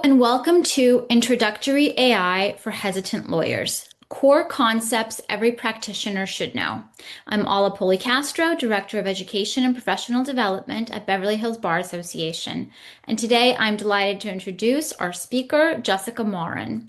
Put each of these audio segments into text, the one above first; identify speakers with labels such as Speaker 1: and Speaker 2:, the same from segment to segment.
Speaker 1: and welcome to Introductory AI for Hesitant Lawyers. Core concepts every practitioner should know. I'm Ala Policastro, Director of Education and Professional Development at Beverly Hills Bar Association, and today I'm delighted to introduce our speaker, Jessica Maurin.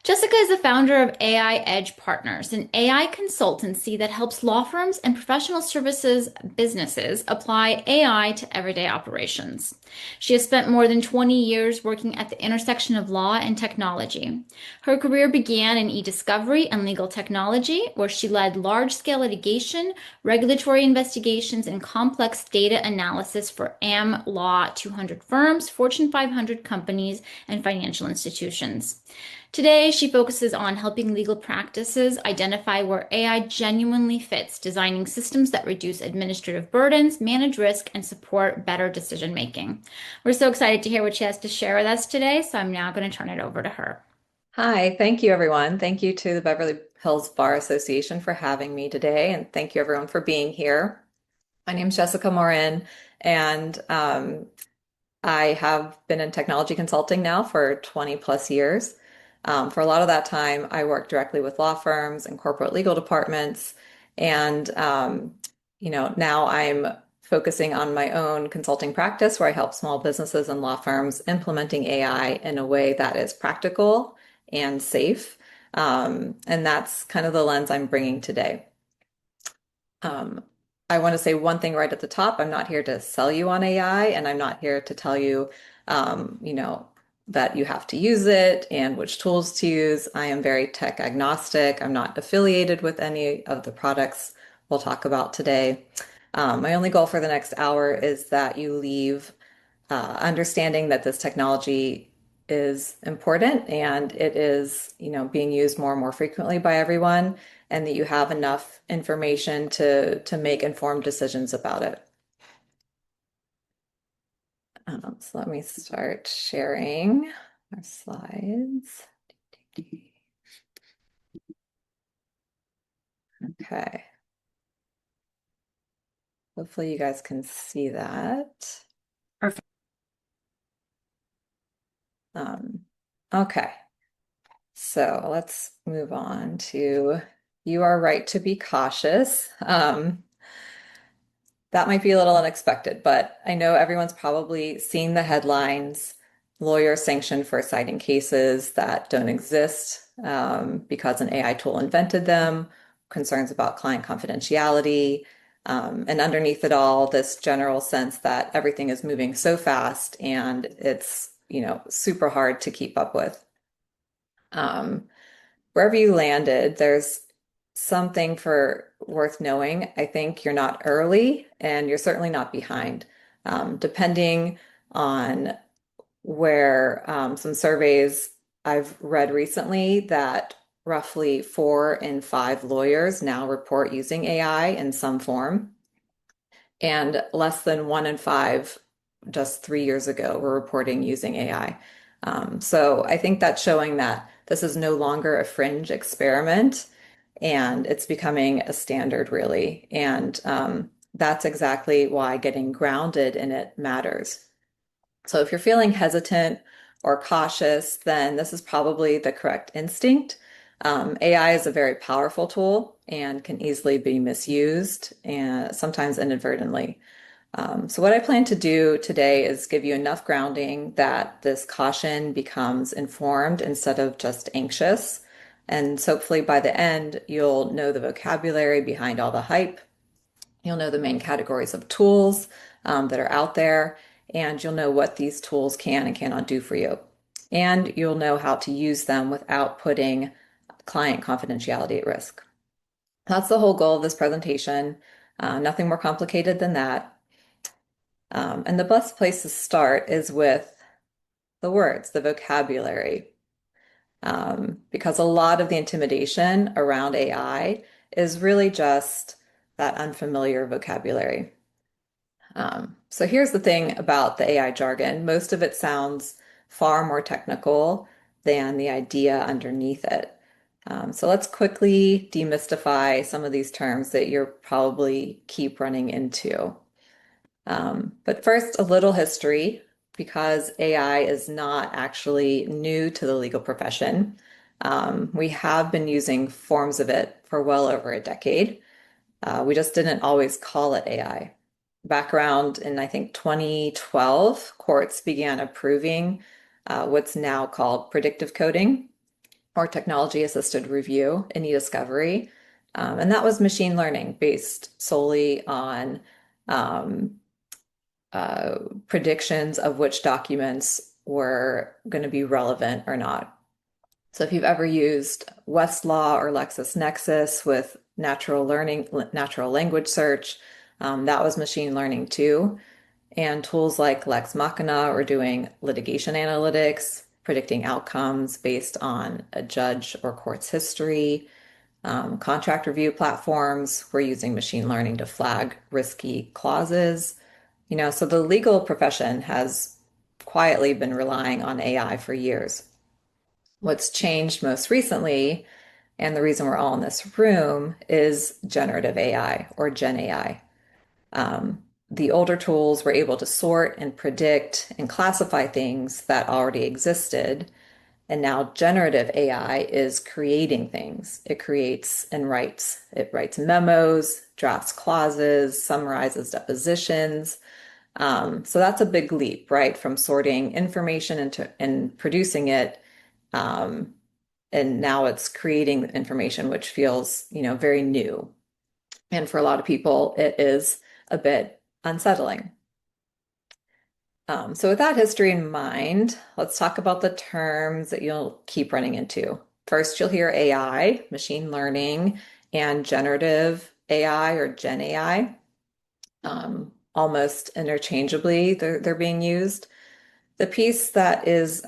Speaker 1: Jessica is the founder of AI Edge Partners, an AI consultancy that helps law firms and professional services businesses apply AI to everyday operations. She has spent more than 20 years working at the intersection of law and technology. Her career began in e-discovery and legal technology, where she led large-scale litigation, regulatory investigations, and complex data analysis for Am Law 200 firms, Fortune 500 companies, and financial institutions. Today, she focuses on helping legal practices identify where AI genuinely fits, designing systems that reduce administrative burdens, manage risk, and support better decision making. We're so excited to hear what she has to share with us today, so I'm now going to turn it over to her.
Speaker 2: Hi, thank you everyone. Thank you to the Beverly Hills Bar Association for having me today, and thank you everyone for being here. My name is Jessica Maurin, and I have been in technology consulting now for 20 plus years. For a lot of that time, I worked directly with law firms and corporate legal departments, and now I'm focusing on my own consulting practice where I help small businesses and law firms implementing AI in a way that is practical and safe. And that's kind of the lens I'm bringing today. I want to say one thing right at the top. I'm not here to sell you on AI, and I'm not here to tell you, that you have to use it and which tools to use. I am very tech agnostic. I'm not affiliated with any of the products we'll talk about today. My only goal for the next hour is that you leave understanding that this technology is important and it is, being used more and more frequently by everyone, and that you have enough information to make informed decisions about it. So let me start sharing our slides. Okay. Hopefully you guys can see that.
Speaker 1: Perfect.
Speaker 2: Okay. So let's move on to you are right to be cautious. That might be a little unexpected, but I know everyone's probably seen the headlines, lawyers sanctioned for citing cases that don't exist because an AI tool invented them, concerns about client confidentiality, and underneath it all, this general sense that everything is moving so fast and it's, super hard to keep up with. Wherever you landed, there's something for worth knowing. I think you're not early and you're certainly not behind. Depending on where some surveys I've read recently that roughly 4 in 5 lawyers now report using AI in some form, and less than 1 in 5 just 3 years ago were reporting using AI. So I think that's showing that this is no longer a fringe experiment and it's becoming a standard, really. And that's exactly why getting grounded in it matters. So if you're feeling hesitant or cautious, then this is probably the correct instinct. AI is a very powerful tool and can easily be misused and sometimes inadvertently. So what I plan to do today is give you enough grounding that this caution becomes informed instead of just anxious. And so hopefully by the end, you'll know the vocabulary behind all the hype. You'll know the main categories of tools that are out there, and you'll know what these tools can and cannot do for you. And you'll know how to use them without putting client confidentiality at risk. That's the whole goal of this presentation. Nothing more complicated than that. And the best place to start is with the words, the vocabulary, because a lot of the intimidation around AI is really just that unfamiliar vocabulary. So here's the thing about the AI jargon. Most of it sounds far more technical than the idea underneath it. So let's quickly demystify some of these terms that you're probably keep running into. But first, a little history, because AI is not actually new to the legal profession. We have been using forms of it for well over a decade. We just didn't always call it AI. Back around in, I think, 2012, courts began approving what's now called predictive coding or technology assisted review in e-discovery. And that was machine learning based solely on um, predictions of which documents were going to be relevant or not. So if you've ever used Westlaw or LexisNexis with natural language search, that was machine learning too. And tools like Lex Machina are doing litigation analytics, predicting outcomes based on a judge or court's history. Contract review platforms, we're using machine learning to flag risky clauses. So the legal profession has quietly been relying on AI for years. What's changed most recently, and the reason we're all in this room, is generative AI or Gen AI. The older tools were able to sort and predict and classify things that already existed. And now generative AI is creating things. It creates and writes. It writes memos, drafts clauses, summarizes depositions. So that's a big leap, right? From sorting information and producing it. Um, and now it's creating the information, which feels, very new. And for a lot of people, it is a bit unsettling. So with that history in mind, let's talk about the terms that you'll keep running into. First, you'll hear AI, machine learning, and generative AI or Gen AI. Almost interchangeably, they're being used. The piece that is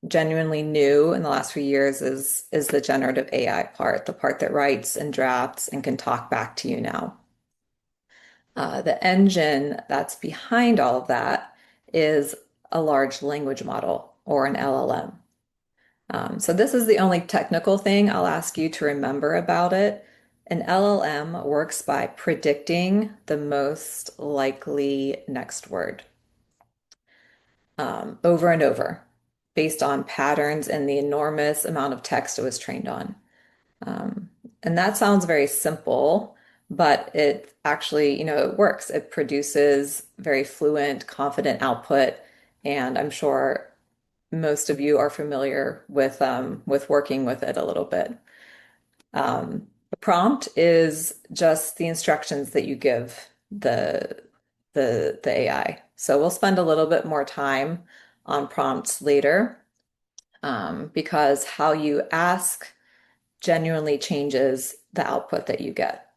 Speaker 2: genuinely new in the last few years is the generative AI part, the part that writes and drafts and can talk back to you now. The engine that's behind all of that is a large language model or an LLM. So this is the only technical thing I'll ask you to remember about it. An LLM works by predicting the most likely next word over and over based on patterns and the enormous amount of text it was trained on. Um, and that sounds very simple, but it actually, it works. It produces very fluent, confident output. And I'm sure most of you are familiar with working with it a little bit. The prompt is just the instructions that you give the AI. So we'll spend a little bit more time on prompts later, because how you ask genuinely changes the output that you get.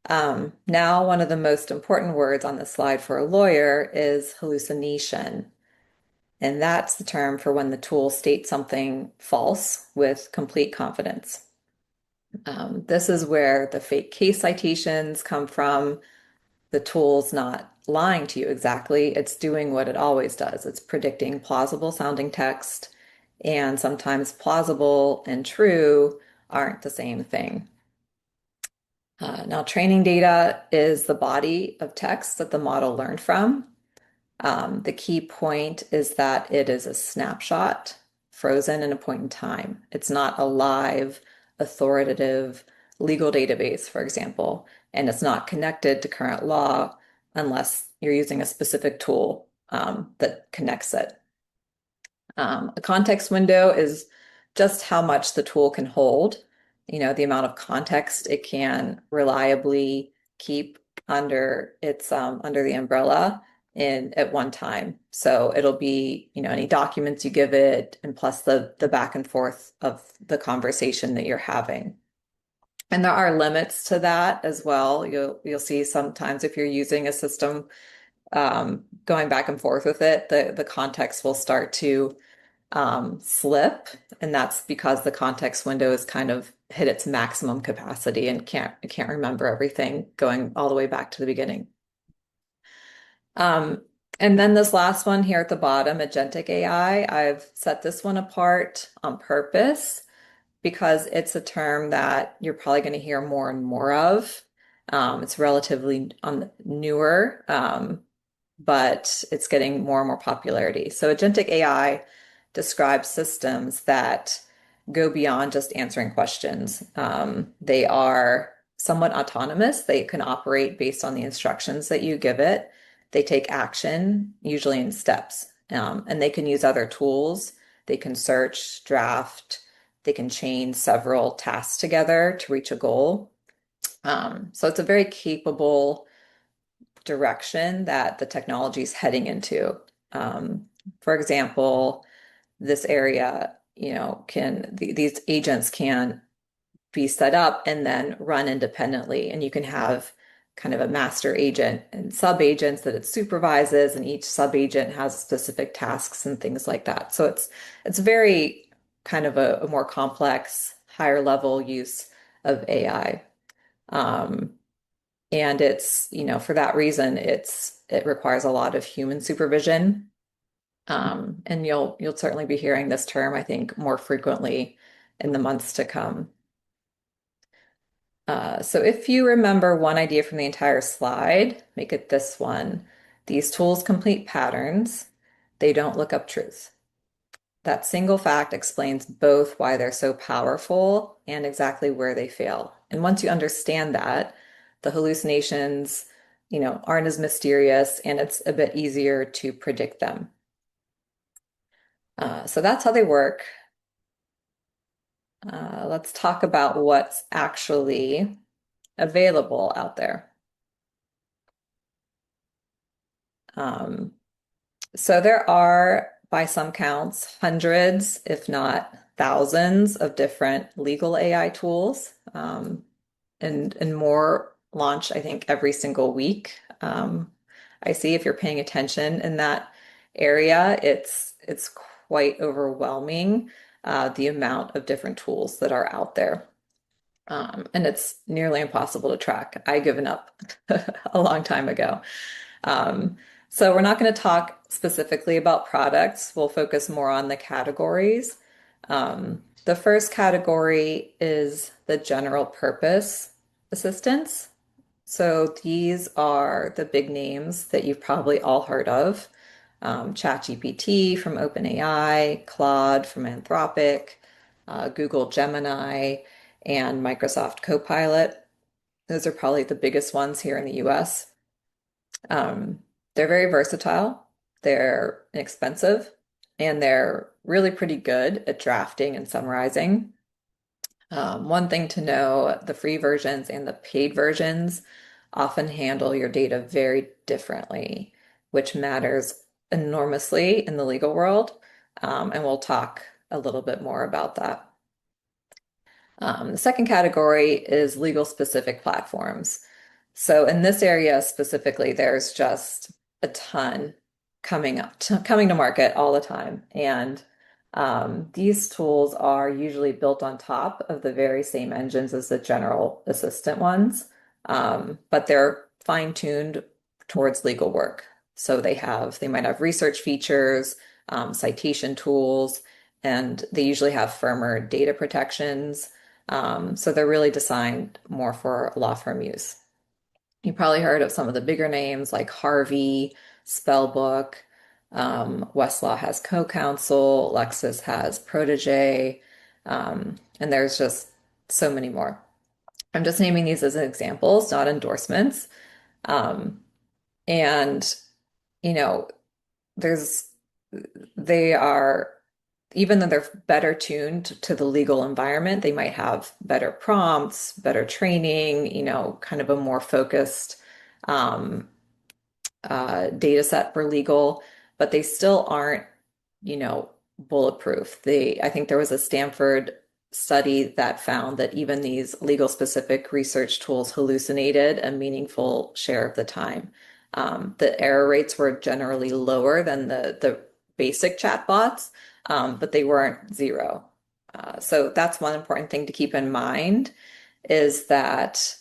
Speaker 2: Now, one of the most important words on the slide for a lawyer is hallucination. And that's the term for when the tool states something false with complete confidence. This is where the fake case citations come from. The tool's not lying to you exactly. It's doing what it always does. It's predicting plausible sounding text, and sometimes plausible and true aren't the same thing. Now, training data is the body of text that the model learned from. The key point is that it is a snapshot frozen in a point in time. It's not a live, authoritative legal database, for example, and it's not connected to current law unless you're using a specific tool that connects it. A context window is just how much the tool can hold, the amount of context it can reliably keep under under the umbrella in at one time. So it'll be, any documents you give it, and plus the back and forth of the conversation that you're having. And there are limits to that as well. You'll see sometimes if you're using a system going back and forth with it, the context will start to slip, and that's because the context window is kind of hit its maximum capacity and can't remember everything going all the way back to the beginning. And then this last one here at the bottom, agentic AI, I've set this one apart on purpose because it's a term that you're probably going to hear more and more of. It's relatively newer. but it's getting more and more popularity. So agentic AI describes systems that go beyond just answering questions. They are somewhat autonomous. They can operate based on the instructions that you give it. They take action, usually in steps, and they can use other tools. They can search, draft, they can chain several tasks together to reach a goal. So it's a very capable direction that the technology is heading into. Um, for example, this area, these agents can be set up and then run independently, and you can have kind of a master agent and sub agents that it supervises, and each sub agent has specific tasks and things like that. So it's very kind of a more complex, higher level use of AI. Um, and for that reason, it requires a lot of human supervision. And you'll certainly be hearing this term, I think, more frequently in the months to come. So if you remember one idea from the entire slide, make it this one. These tools complete patterns. They don't look up truth. That single fact explains both why they're so powerful and exactly where they fail. And once you understand that, the hallucinations, aren't as mysterious and it's a bit easier to predict them. So that's how they work. Let's talk about what's actually available out there. Um, so there are, by some counts, hundreds, if not thousands, of different legal AI tools, and more launch, I think, every single week. I see if you're paying attention in that area, it's quite overwhelming, the amount of different tools that are out there. And it's nearly impossible to track. I given up a long time ago. Um, so we're not going to talk specifically about products. We'll focus more on the categories. The first category is the general purpose assistants. So these are the big names that you've probably all heard of. ChatGPT from OpenAI, Claude from Anthropic, Google Gemini, and Microsoft Copilot. Those are probably the biggest ones here in the US. Um, they're very versatile, they're inexpensive, and they're really pretty good at drafting and summarizing. One thing to know, the free versions and the paid versions often handle your data very differently, which matters enormously in the legal world. And we'll talk a little bit more about that. The second category is legal specific platforms. So in this area specifically, there's just a ton coming to market all the time. And these tools are usually built on top of the very same engines as the general assistant ones, but they're fine-tuned towards legal work. So they might have research features, citation tools, and they usually have firmer data protections. So they're really designed more for law firm use. You probably heard of some of the bigger names like Harvey, Spellbook, Westlaw has CoCounsel, Lexis has Protege, and there's just so many more. I'm just naming these as examples, not endorsements. Um, and, you know, there's, they are, even though they're better tuned to the legal environment, they might have better prompts, better training, kind of a more focused um, data set for legal, but they still aren't, bulletproof. I think there was a Stanford study that found that even these legal specific research tools hallucinated a meaningful share of the time. The error rates were generally lower than the basic chatbots, but they weren't zero. So that's one important thing to keep in mind is that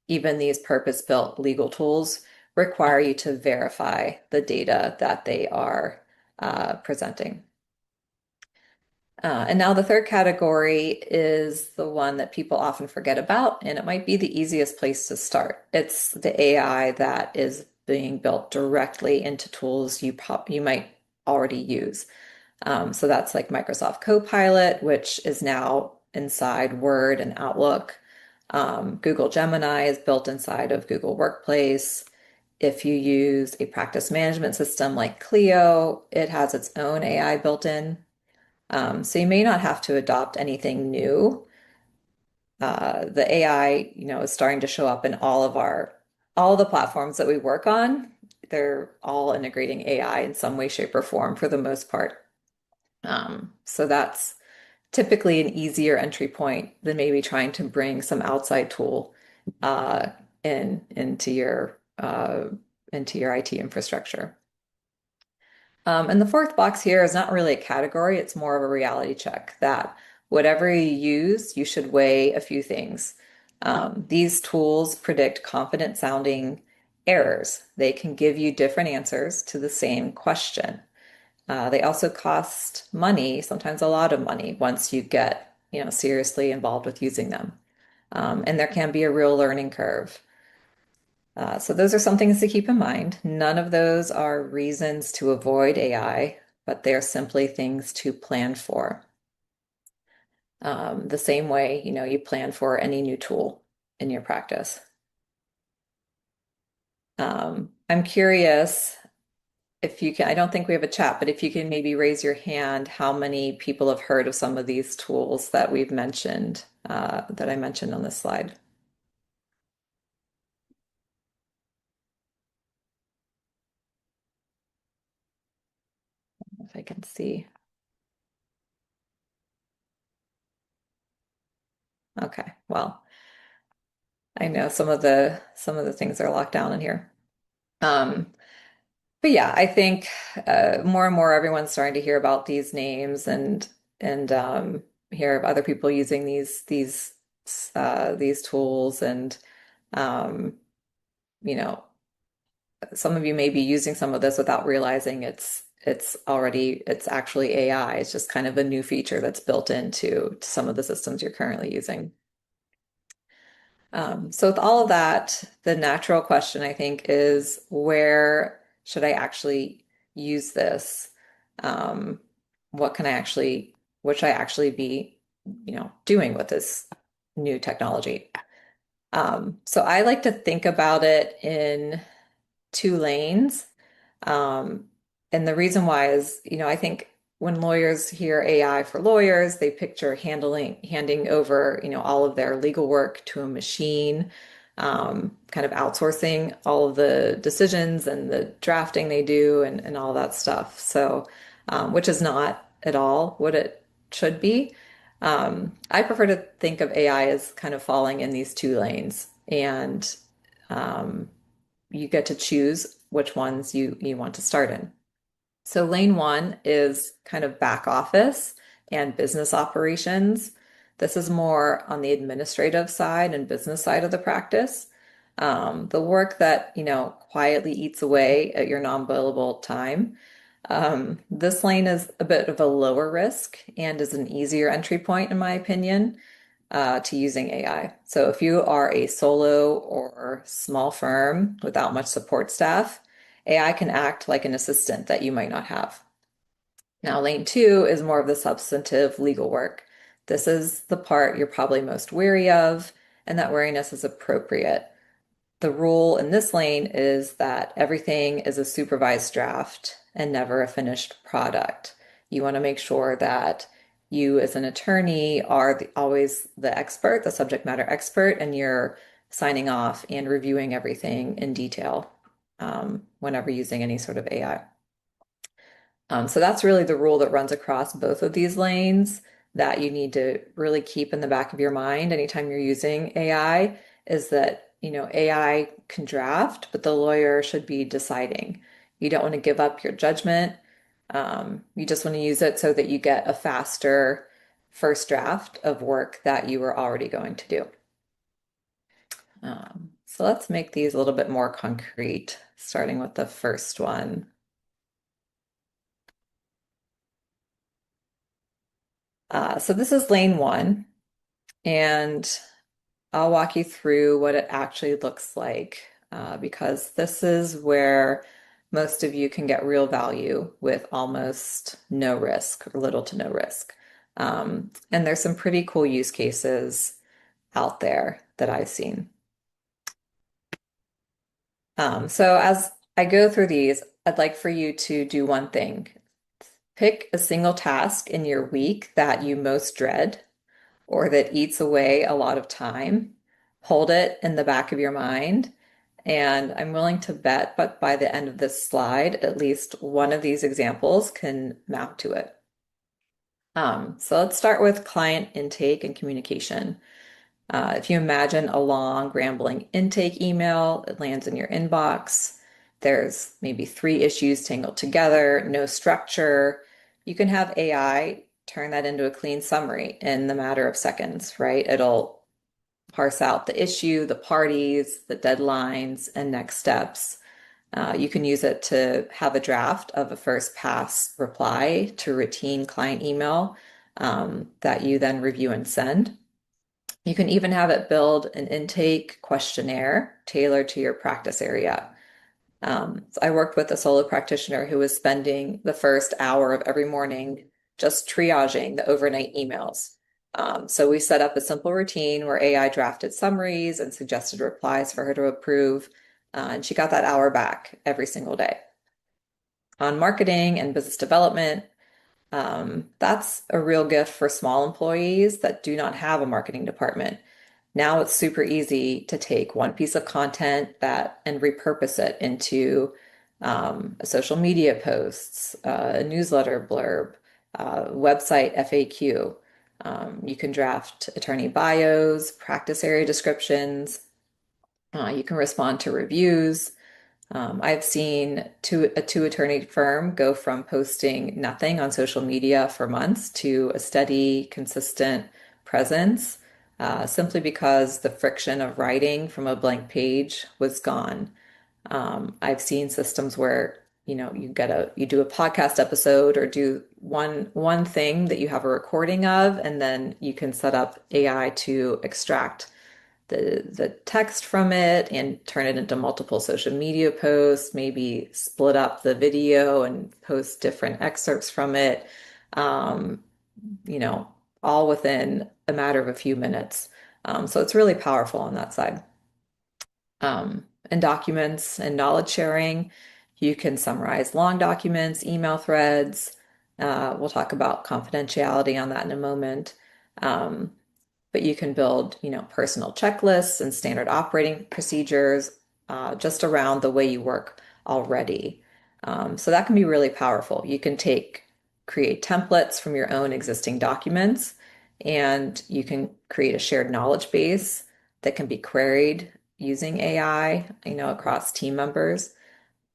Speaker 2: even these purpose-built legal tools require you to verify the data that they are presenting. And now the third category is the one that people often forget about, and it might be the easiest place to start. It's the AI that is being built directly into tools you might already use. So that's like Microsoft Copilot, which is now inside Word and Outlook. Google Gemini is built inside of Google Workplace. If you use a practice management system like Clio, it has its own AI built in. So you may not have to adopt anything new. The AI, is starting to show up in all the platforms that we work on. They're all integrating AI in some way, shape, or form for the most part. So that's typically an easier entry point than maybe trying to bring some outside tool uh, in into your IT infrastructure. And the fourth box here is not really a category, it's more of a reality check that whatever you use, you should weigh a few things. These tools predict confident sounding errors. They can give you different answers to the same question. They also cost money, sometimes a lot of money, once you get, seriously involved with using them. And there can be a real learning curve. So those are some things to keep in mind. None of those are reasons to avoid AI, but they're simply things to plan for. The same way, you plan for any new tool in your practice. I'm curious if you can, I don't think we have a chat, but if you can maybe raise your hand, how many people have heard of some of these tools that we've mentioned, that I mentioned on this slide? If I can see. Okay, well, I know some of the things are locked down in here. Um, but yeah, I think more and more everyone's starting to hear about these names and hear of other people using these tools and um, you know some of you may be using some of this without realizing it's actually AI. It's just kind of a new feature that's built into some of the systems you're currently using. So with all of that, the natural question I think is where should I actually use this? Um, what can I actually, what should I actually be, doing with this new technology? So I like to think about it in two lanes. Um, and the reason why is, I think when lawyers hear AI for lawyers, they picture handing over, all of their legal work to a machine, kind of outsourcing all of the decisions and the drafting they do and all that stuff. So, which is not at all what it should be. I prefer to think of AI as kind of falling in these two lanes, and um, you get to choose which ones you want to start in. So lane one is kind of back office and business operations. This is more on the administrative side and business side of the practice. The work that, quietly eats away at your non-billable time. This lane is a bit of a lower risk and is an easier entry point, in my opinion, to using AI. So if you are a solo or small firm without much support staff, AI can act like an assistant that you might not have. Now, lane two is more of the substantive legal work. This is the part you're probably most wary of, and that wariness is appropriate. The rule in this lane is that everything is a supervised draft and never a finished product. You want to make sure that you, as an attorney, are always the expert, the subject matter expert, and you're signing off and reviewing everything in detail whenever using any sort of AI. So that's really the rule that runs across both of these lanes that you need to really keep in the back of your mind anytime you're using AI is that, AI can draft, but the lawyer should be deciding. You don't want to give up your judgment. You just want to use it so that you get a faster first draft of work that you were already going to do. So let's make these a little bit more concrete, starting with the first one. So this is lane one, and I'll walk you through what it actually looks like because this is where most of you can get real value with almost no risk or little to no risk. And there's some pretty cool use cases out there that I've seen. So as I go through these, I'd like for you to do one thing. Pick a single task in your week that you most dread or that eats away a lot of time. Hold it in the back of your mind. And I'm willing to bet, but by the end of this slide, at least one of these examples can map to it. So let's start with client intake and communication. If you imagine a long, rambling intake email, it lands in your inbox. There's maybe three issues tangled together, no structure. You can have AI turn that into a clean summary in the matter of seconds, right? It'll parse out the issue, the parties, the deadlines, and next steps. You can use it to have a draft of a first pass reply to routine client email that you then review and send. You can even have it build an intake questionnaire tailored to your practice area. So I worked with a solo practitioner who was spending the first hour of every morning just triaging the overnight emails. So we set up a simple routine where AI drafted summaries and suggested replies for her to approve, and she got that hour back every single day. On marketing and business development, that's a real gift for small employees that do not have a marketing department. Now it's super easy to take one piece of content that and repurpose it into a social media posts, a newsletter blurb, website FAQ. You can draft attorney bios, practice area descriptions. You can respond to reviews. I've seen a two-attorney firm go from posting nothing on social media for months to a steady, consistent presence, simply because the friction of writing from a blank page was gone. I've seen systems where, you do a podcast episode or do one thing that you have a recording of, and then you can set up AI to extract the text from it and turn it into multiple social media posts, maybe split up the video and post different excerpts from it, um, you know, all within a matter of a few minutes. So it's really powerful on that side. And documents and knowledge sharing, you can summarize long documents, email threads. We'll talk about confidentiality on that in a moment. Um, but you can build, personal checklists and standard operating procedures just around the way you work already. So that can be really powerful. You can create templates from your own existing documents, and you can create a shared knowledge base that can be queried using AI, across team members.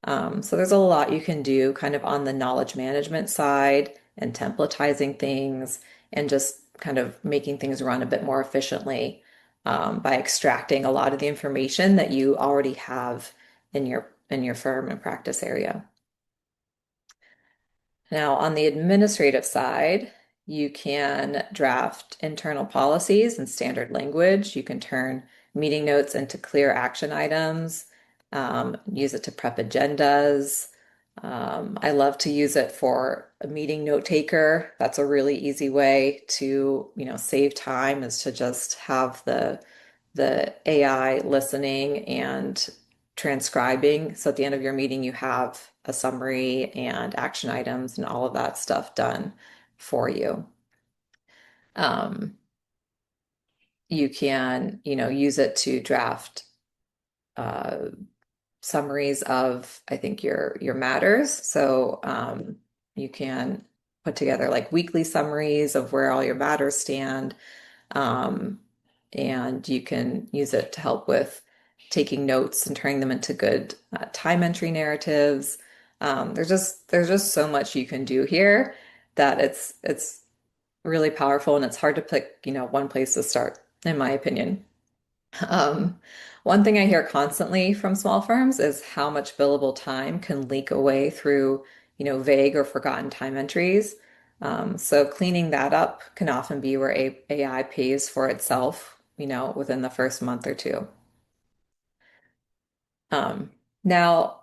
Speaker 2: So there's a lot you can do kind of on the knowledge management side and templatizing things and just kind of making things run a bit more efficiently by extracting a lot of the information that you already have in your firm and practice area. Now, on the administrative side, you can draft internal policies and standard language. You can turn meeting notes into clear action items, use it to prep agendas. I love to use it for a meeting note taker. That's a really easy way to, save time is to just have the AI listening and transcribing. So at the end of your meeting, you have a summary and action items and all of that stuff done for you. Um, you can, use it to draft uh, summaries of, I think, your matters. So you can put together like weekly summaries of where all your matters stand. Um, and you can use it to help with taking notes and turning them into good time entry narratives. There's just so much you can do here that it's really powerful, and it's hard to pick, one place to start, in my opinion. One thing I hear constantly from small firms is how much billable time can leak away through, vague or forgotten time entries. So cleaning that up can often be where AI pays for itself, within the first month or two. Um, Now,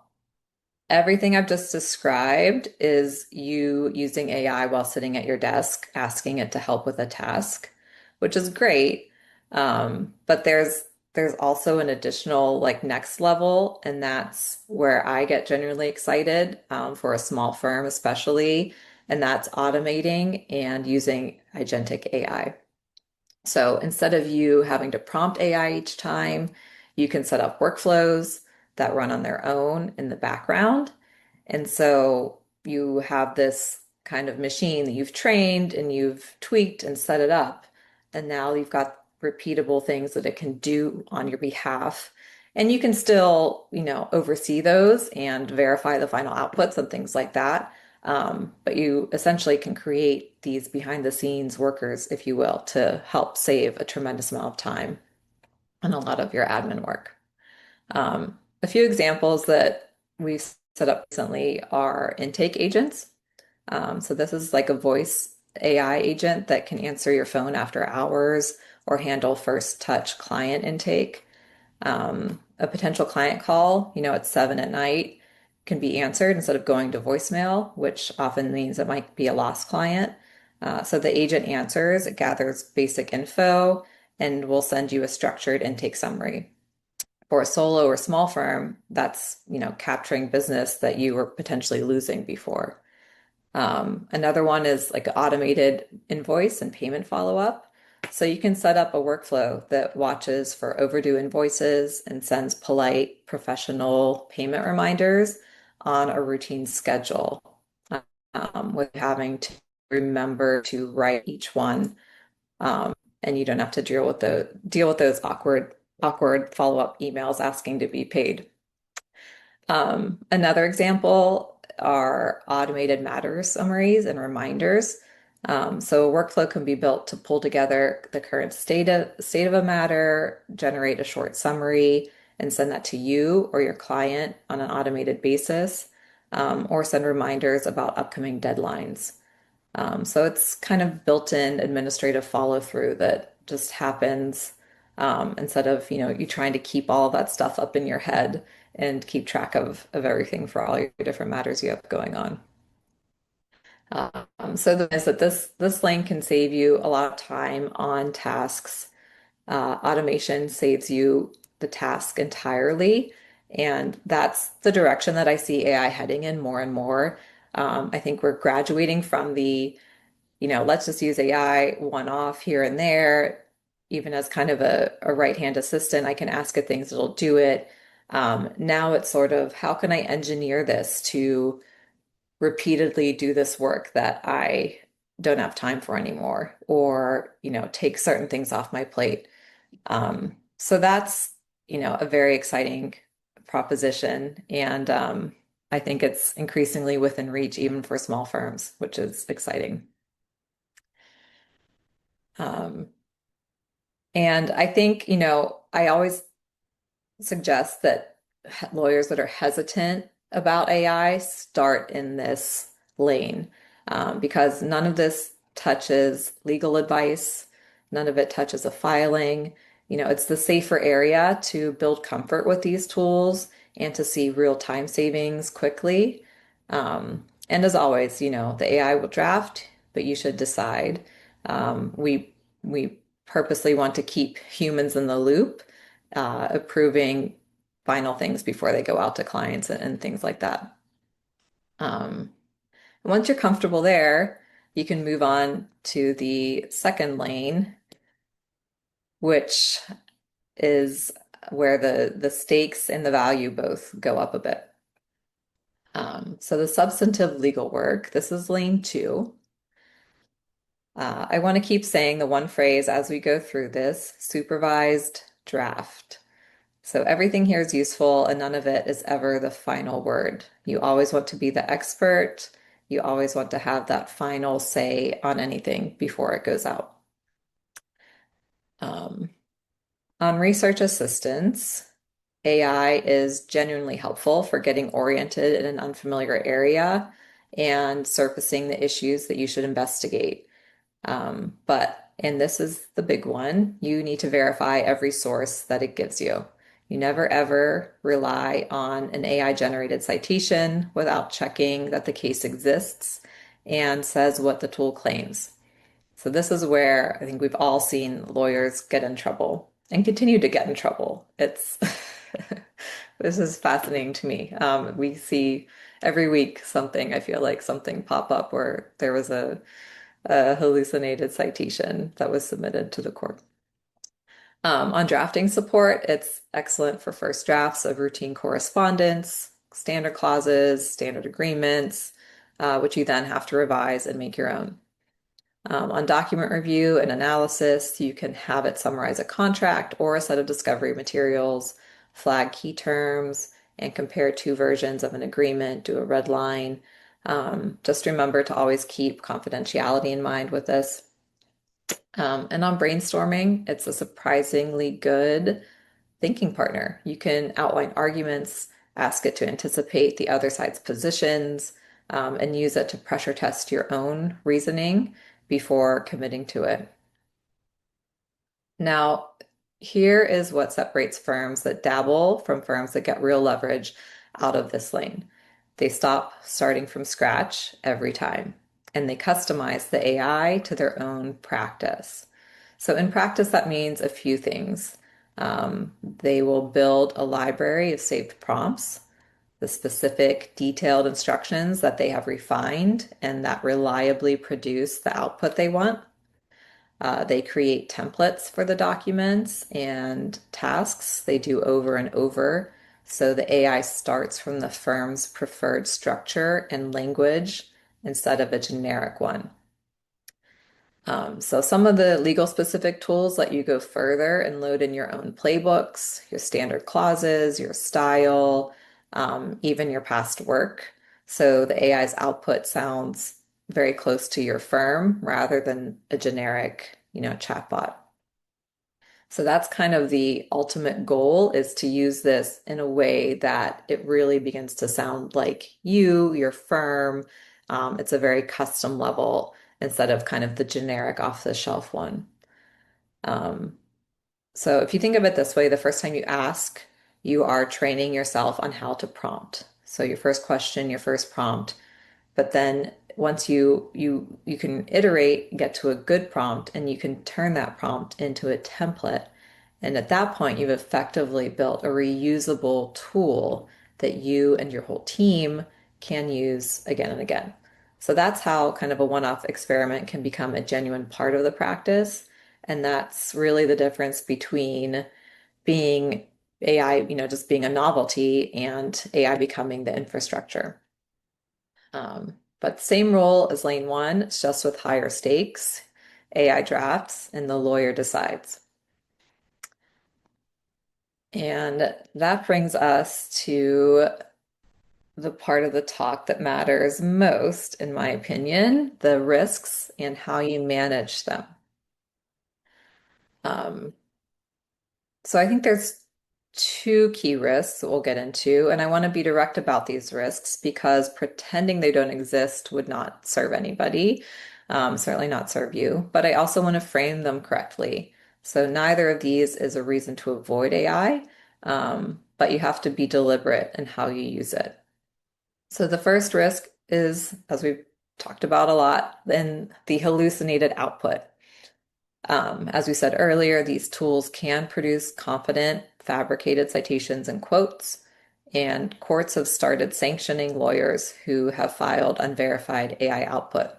Speaker 2: everything I've just described is you using AI while sitting at your desk, asking it to help with a task, which is great. But there's also an additional like next level, and that's where I get genuinely excited for a small firm, especially, and that's automating and using agentic AI. So instead of you having to prompt AI each time, you can set up workflows that run on their own in the background. And so you have this kind of machine that you've trained and you've tweaked and set it up. And now you've got repeatable things that it can do on your behalf. And you can still, oversee those and verify the final outputs and things like that. But you essentially can create these behind the scenes workers, if you will, to help save a tremendous amount of time and a lot of your admin work. A few examples that we've set up recently are intake agents. So this is like a voice AI agent that can answer your phone after hours or handle first touch client intake. A potential client call, at 7 at night can be answered instead of going to voicemail, which often means it might be a lost client. So the agent answers, it gathers basic info, and will send you a structured intake summary. For a solo or small firm, that's, capturing business that you were potentially losing before. Another one is like automated invoice and payment follow-up. So you can set up a workflow that watches for overdue invoices and sends polite, professional payment reminders on a routine schedule, with having to remember to write each one. And you don't have to deal with those awkward follow-up emails asking to be paid. Another example are automated matter summaries and reminders. So a workflow can be built to pull together the current state of a matter, generate a short summary, and send that to you or your client on an automated basis, or send reminders about upcoming deadlines. So it's kind of built-in administrative follow-through that just happens, instead of, you trying to keep all of that stuff up in your head and keep track of everything for all your different matters you have going on. So the is that this lane can save you a lot of time on tasks. Automation saves you the task entirely, and that's the direction that I see AI heading in more and more. I think we're graduating from let's just use AI one off here and there, even as kind of a right-hand assistant. I can ask it things, it'll do it. Now it's sort of, how can I engineer this to repeatedly do this work that I don't have time for anymore, or, take certain things off my plate. So that's, a very exciting proposition. And I think it's increasingly within reach, even for small firms, which is exciting. Um, and I think, I always suggest that lawyers that are hesitant about AI start in this lane, because none of this touches legal advice, none of it touches a filing. It's the safer area to build comfort with these tools and to see real time savings quickly. And as always, the AI will draft, but you should decide. We purposely want to keep humans in the loop, approving final things before they go out to clients and things like that. Um, Once you're comfortable there, you can move on to the second lane, which is where the stakes and the value both go up a bit. So the substantive legal work, this is lane two. I want to keep saying the one phrase as we go through this: supervised draft. So everything here is useful, and none of it is ever the final word. You always want to be the expert. You always want to have that final say on anything before it goes out. Um, on research assistance, AI is genuinely helpful for getting oriented in an unfamiliar area and surfacing the issues that you should investigate. And this is the big one, you need to verify every source that it gives you. You never ever rely on an AI generated citation without checking that the case exists and says what the tool claims. So this is where I think we've all seen lawyers get in trouble and continue to get in trouble. It's this is fascinating to me. We see every week something, I feel like something pop up where there was a hallucinated citation that was submitted to the court. On drafting support, it's excellent for first drafts of routine correspondence, standard clauses, standard agreements, which you then have to revise and make your own. On document review and analysis, you can have it summarize a contract or a set of discovery materials, flag key terms, and compare two versions of an agreement, do a red line. Just remember to always keep confidentiality in mind with this. And on brainstorming, it's a surprisingly good thinking partner. You can outline arguments, ask it to anticipate the other side's positions, and use it to pressure test your own reasoning before committing to it. Now, here is what separates firms that dabble from firms that get real leverage out of this lane. They stop starting from scratch every time, and they customize the AI to their own practice. So in practice, that means a few things. They will build a library of saved prompts, the specific detailed instructions that they have refined and that reliably produce the output they want. They create templates for the documents and tasks they do over and over. So the AI starts from the firm's preferred structure and language instead of a generic one. So some of the legal specific tools let you go further and load in your own playbooks, your standard clauses, your style, even your past work. So the AI's output sounds very close to your firm rather than a generic, chatbot. So that's kind of the ultimate goal, is to use this in a way that it really begins to sound like you, your firm. It's a very custom level instead of kind of the generic off-the-shelf one. Um, so if you think of it this way, the first time you ask, you are training yourself on how to prompt. So your first question, your first prompt, but then once you can iterate, get to a good prompt, and you can turn that prompt into a template. And at that point, you've effectively built a reusable tool that you and your whole team can use again and again. So that's how kind of a one-off experiment can become a genuine part of the practice. And that's really the difference between being AI, just being a novelty, and AI becoming the infrastructure. But same role as lane one, it's just with higher stakes. AI drafts and the lawyer decides. And that brings us to the part of the talk that matters most, in my opinion, the risks and how you manage them. Um, so I think there's two key risks that we'll get into, and I want to be direct about these risks because pretending they don't exist would not serve anybody, certainly not serve you. But I also want to frame them correctly. So neither of these is a reason to avoid AI, but you have to be deliberate in how you use it. So the first risk is, as we've talked about a lot, in the hallucinated output. As we said earlier, these tools can produce confident, fabricated citations and quotes, and courts have started sanctioning lawyers who have filed unverified AI output.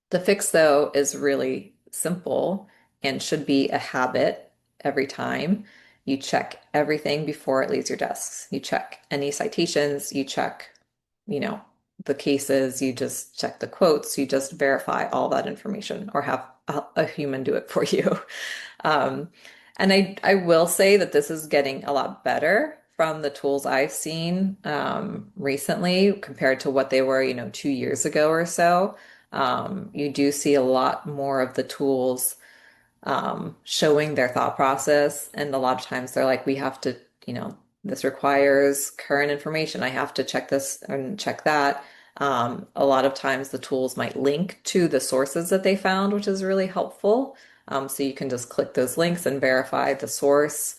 Speaker 2: The fix, though, is really simple and should be a habit every time. You check everything before it leaves your desks. You check any citations, you check, you know, the cases, you just check the quotes, you just verify all that information or have a human do it for you. Um, and I will say that this is getting a lot better from the tools I've seen recently compared to what they were, 2 years ago or so. You do see a lot more of the tools showing their thought process. And a lot of times they're like, we have to, this requires current information. I have to check this and check that. A lot of times the tools might link to the sources that they found, which is really helpful. So you can just click those links and verify the source.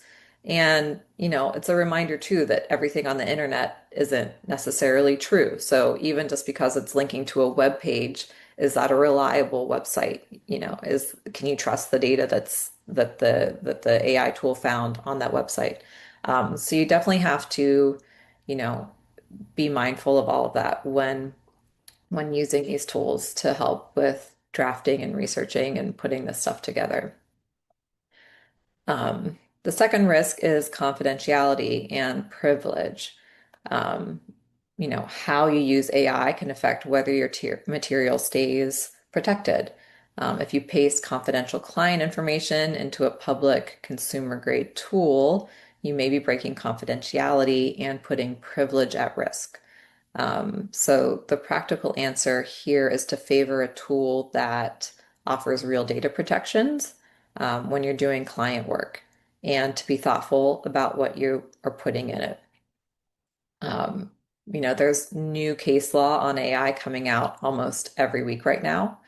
Speaker 2: And, it's a reminder too that everything on the internet isn't necessarily true. So even just because it's linking to a web page, is that a reliable website? Can you trust the data that the AI tool found on that website? So you definitely have to, you know, be mindful of all of that when using these tools to help with drafting and researching and putting this stuff together. The second risk is confidentiality and privilege. Um, how you use AI can affect whether your material stays protected. If you paste confidential client information into a public consumer grade tool, you may be breaking confidentiality and putting privilege at risk. So the practical answer here is to favor a tool that offers real data protections when you're doing client work and to be thoughtful about what you are putting in it. Um, there's new case law on AI coming out almost every week right now,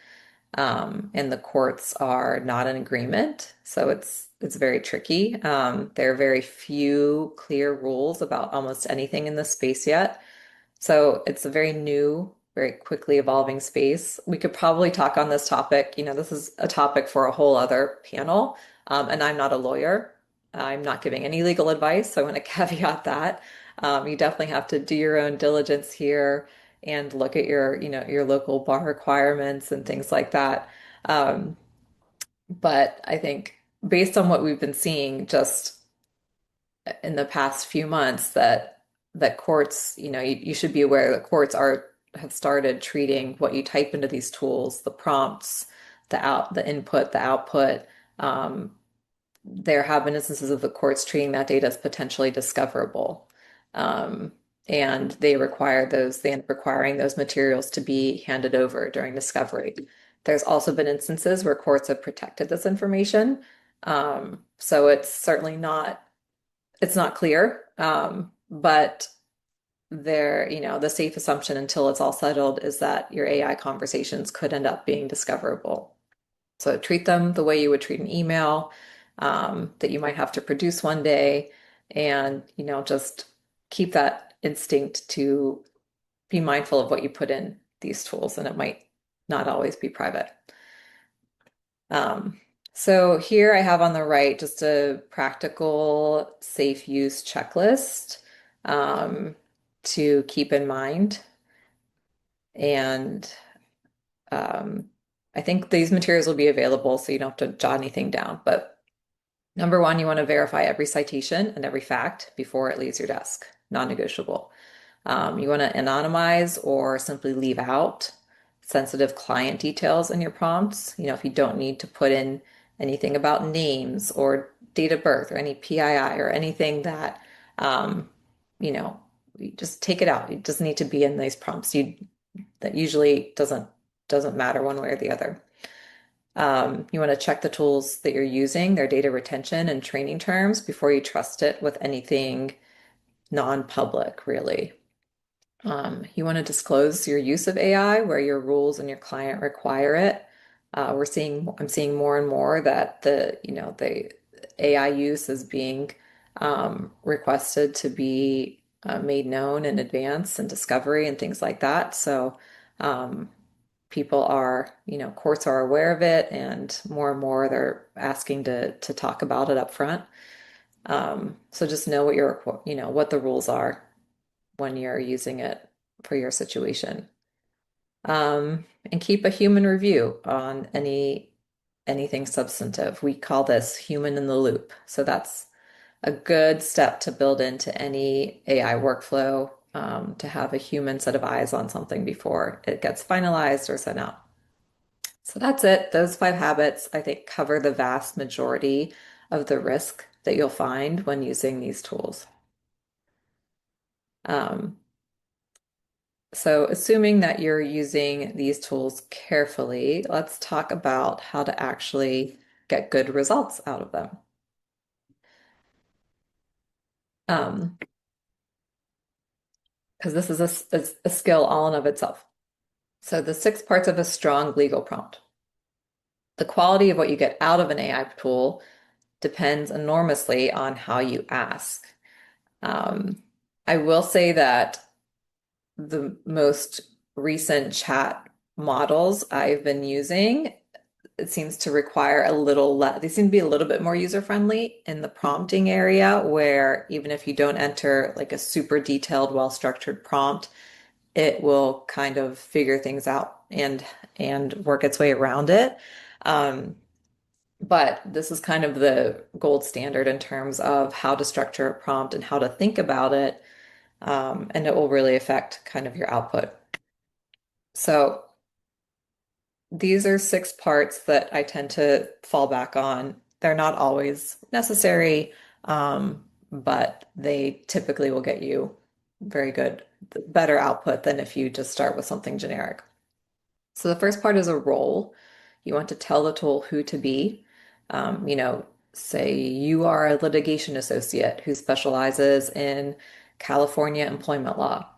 Speaker 2: and the courts are not in agreement, so it's very tricky. There are very few clear rules about almost anything in this space yet. So it's a very new, very quickly evolving space. We could probably talk on this topic. This is a topic for a whole other panel. And I'm not a lawyer. I'm not giving any legal advice. So I want to caveat that. You definitely have to do your own diligence here and look at your local bar requirements and things like that. Um, but I think based on what we've been seeing just in the past few months that courts, you should be aware that courts have started treating what you type into these tools, the prompts, the input, the output. Um, there have been instances of the courts treating that data as potentially discoverable. Um, and they end up requiring those materials to be handed over during discovery. There's also been instances where courts have protected this information. So it's not clear, but the safe assumption until it's all settled is that your AI conversations could end up being discoverable. So treat them the way you would treat an email, that you might have to produce one day, and just keep that instinct to be mindful of what you put in these tools, and it might not always be private. Um, so here I have on the right just a practical safe use checklist to keep in mind. And um, I think these materials will be available so you don't have to jot anything down. But number one, you want to verify every citation and every fact before it leaves your desk, non-negotiable. You want to anonymize or simply leave out sensitive client details in your prompts. If you don't need to put in anything about names or date of birth or any PII or anything that, you know, you just take it out. It doesn't need to be in these prompts. That usually doesn't matter one way or the other. You want to check the tools that you're using, their data retention and training terms before you trust it with anything non-public, really. You want to disclose your use of AI where your rules and your client require it. I'm seeing more and more that the AI use is being requested to be made known in advance and discovery and things like that. So um, courts are aware of it, and more they're asking to talk about it up front. So just know what the rules are when you're using it for your situation. And keep a human review on anything substantive. We call this human in the loop. So that's a good step to build into any AI workflow, to have a human set of eyes on something before it gets finalized or sent out. So that's it. Those 5 habits, I think, cover the vast majority of the risk that you'll find when using these tools. Um, So, assuming that you're using these tools carefully, let's talk about how to actually get good results out of them. Um, because this is a skill all in of itself. So, the 6 parts of a strong legal prompt. The quality of what you get out of an AI tool depends enormously on how you ask. Um, I will say that the most recent chat models I've been using, it seems to require a little less, they seem to be a little bit more user-friendly in the prompting area, where even if you don't enter like a super detailed, well-structured prompt, it will kind of figure things out and work its way around it. Um, but this is kind of the gold standard in terms of how to structure a prompt and how to think about it. And it will really affect kind of your output. So these are six parts that I tend to fall back on. They're not always necessary, but they typically will get you very good, better output than if you just start with something generic. So the first part is a role. You want to tell the tool who to be. Say you are a litigation associate who specializes in California employment law.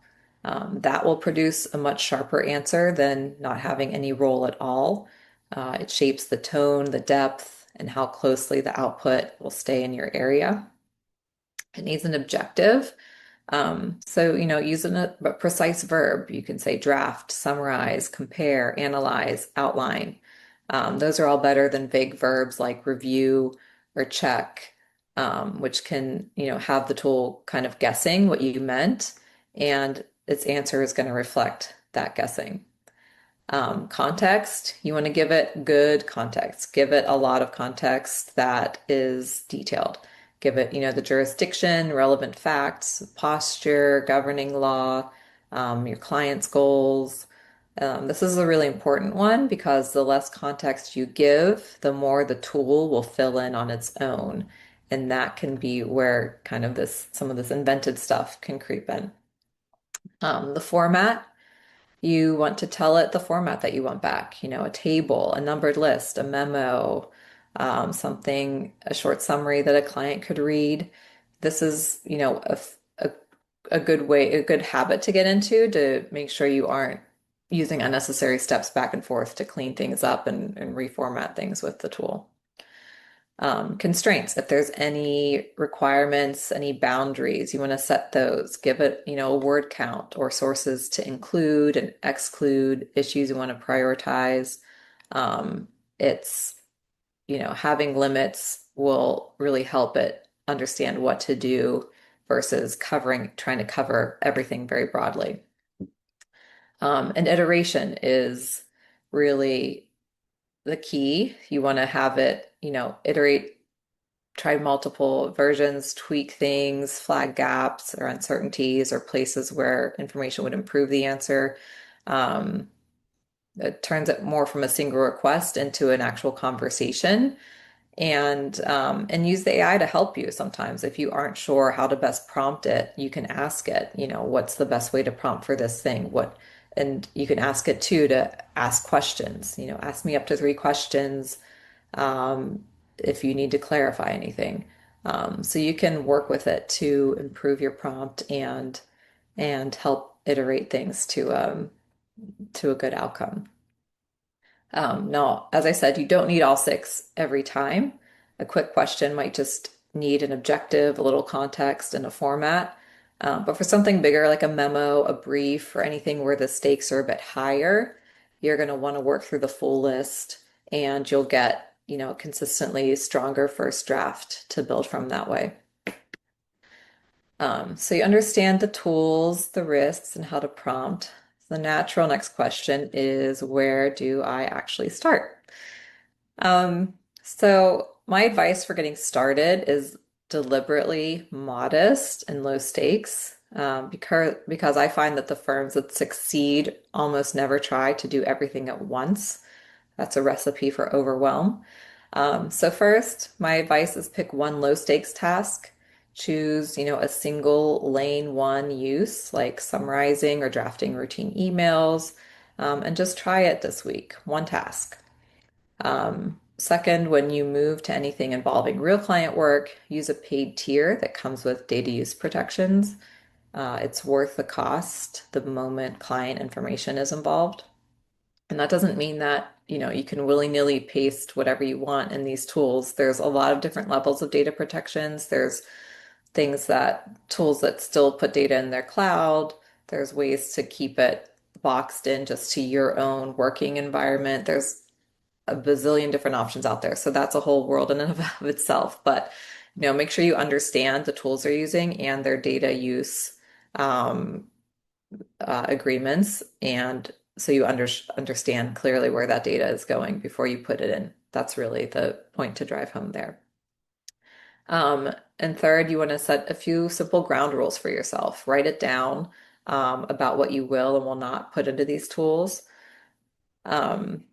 Speaker 2: That will produce a much sharper answer than not having any role at all. It shapes the tone, the depth, and how closely the output will stay in your area. It needs an objective. Using a precise verb, you can say draft, summarize, compare, analyze, outline. Those are all better than vague verbs like review or check, which can, have the tool kind of guessing what you meant, and its answer is going to reflect that guessing. Context, you want to give it good context. Give it a lot of context that is detailed. Give it, the jurisdiction, relevant facts, posture, governing law, your client's goals. This is a really important one because the less context you give, the more the tool will fill in on its own. And that can be where kind of some of this invented stuff can creep in. The format, you want to tell it the format that you want back, a table, a numbered list, a memo, a short summary that a client could read. This is, a, a good way, a good habit to get into to make sure you aren't using unnecessary steps back and forth to clean things up and reformat things with the tool. Constraints, if there's any requirements, any boundaries, you want to set those. Give it, a word count or sources to include and exclude, issues you want to prioritize. It's, having limits will really help it understand what to do versus trying to cover everything very broadly. An iteration is really the key. You want to have it, iterate, try multiple versions, tweak things, flag gaps or uncertainties or places where information would improve the answer. Um, it turns it more from a single request into an actual conversation, and use the AI to help you sometimes. If you aren't sure how to best prompt it, you can ask it, what's the best way to prompt for this thing? And you can ask it too to ask questions, ask me up to 3 questions if you need to clarify anything. So you can work with it to improve your prompt and help iterate things to a good outcome. Now, as I said, you don't need all six every time. A quick question might just need an objective, a little context, and a format. But for something bigger like a memo, a brief, or anything where the stakes are a bit higher, you're going to want to work through the full list and you'll get, consistently stronger first draft to build from that way. So you understand the tools, the risks, and how to prompt. The natural next question is, where do I actually start? So my advice for getting started is deliberately modest and low stakes, because I find that the firms that succeed almost never try to do everything at once. That's a recipe for overwhelm. So first, my advice is pick one low stakes task. Choose, a single lane one use, like summarizing or drafting routine emails, and just try it this week, one task. Second, when you move to anything involving real client work, use a paid tier that comes with data use protections. It's worth the cost the moment client information is involved. And that doesn't mean that, you can willy-nilly paste whatever you want in these tools. There's a lot of different levels of data protections. There's tools that still put data in their cloud. There's ways to keep it boxed in just to your own working environment. There's a bazillion different options out there. So that's a whole world in and of itself. But, make sure you understand the tools they're using and their data use um, agreements. And so you understand clearly where that data is going before you put it in. That's really the point to drive home there. And third, you want to set a few simple ground rules for yourself. Write it down about what you will and will not put into these tools. Um,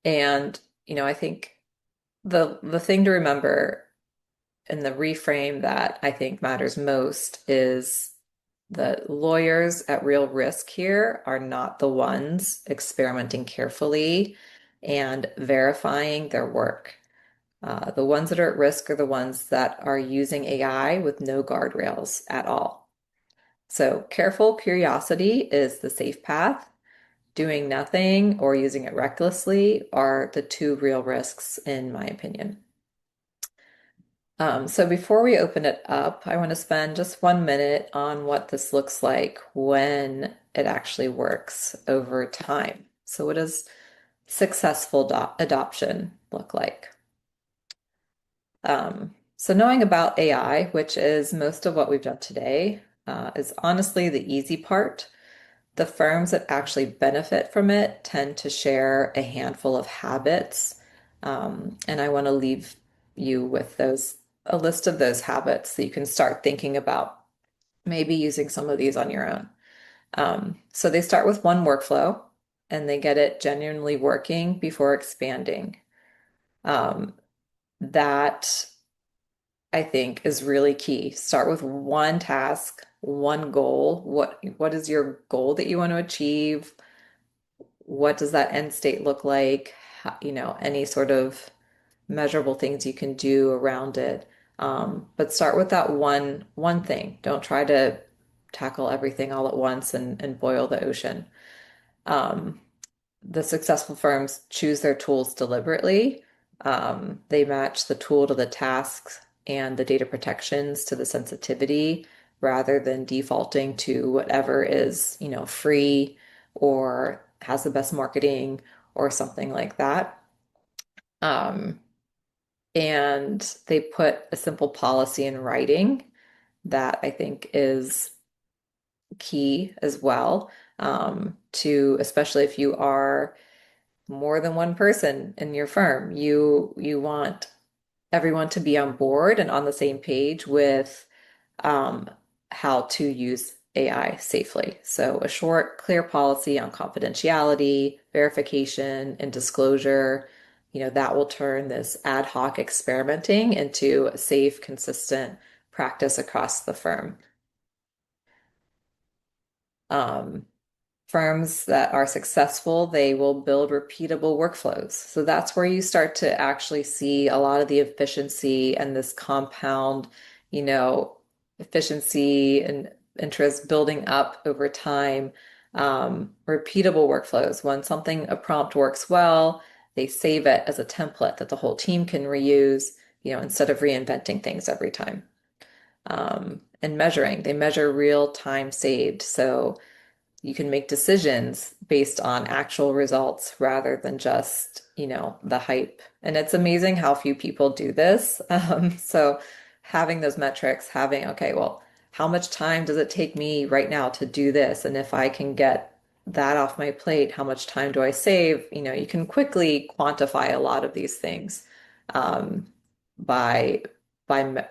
Speaker 2: and I think the thing to remember and the reframe that I think matters most is that lawyers at real risk here are not the ones experimenting carefully and verifying their work. The ones that are at risk are the ones that are using AI with no guardrails at all. So, careful curiosity is the safe path. Doing nothing or using it recklessly are the two real risks, in my opinion. So before we open it up, I want to spend just 1 minute on what this looks like when it actually works over time. So what does successful adoption look like? So knowing about AI, which is most of what we've done today, is honestly the easy part. The firms that actually benefit from it tend to share a handful of habits. And I want to leave you with a list of those habits that you can start thinking about maybe using some of these on your own. So they start with one workflow and they get it genuinely working before expanding. That I think is really key. Start with one task, one goal. What is your goal that you want to achieve? What does that end state look like? Any sort of measurable things you can do around it. But start with that one thing. Don't try to tackle everything all at once and boil the ocean. Um, the successful firms choose their tools deliberately. They match the tool to the tasks and the data protections to the sensitivity rather than defaulting to whatever is, free or has the best marketing or something like that. Um, and they put a simple policy in writing that I think is key as well, to especially if you are more than one person in your firm. You want everyone to be on board and on the same page with um, how to use AI safely. So a short, clear policy on confidentiality, verification, and disclosure, that will turn this ad hoc experimenting into a safe, consistent practice across the firm. Um, Firms that are successful, they will build repeatable workflows. So that's where you start to actually see a lot of the efficiency and this compound, you know, efficiency and interest building up over time. Repeatable workflows. When a prompt works well, they save it as a template that the whole team can reuse, instead of reinventing things every time. And measuring, they measure real time saved. So you can make decisions based on actual results rather than just, the hype. And it's amazing how few people do this. So having those metrics, okay, well, how much time does it take me right now to do this? And if I can get that off my plate, how much time do I save? You can quickly quantify a lot of these things um, by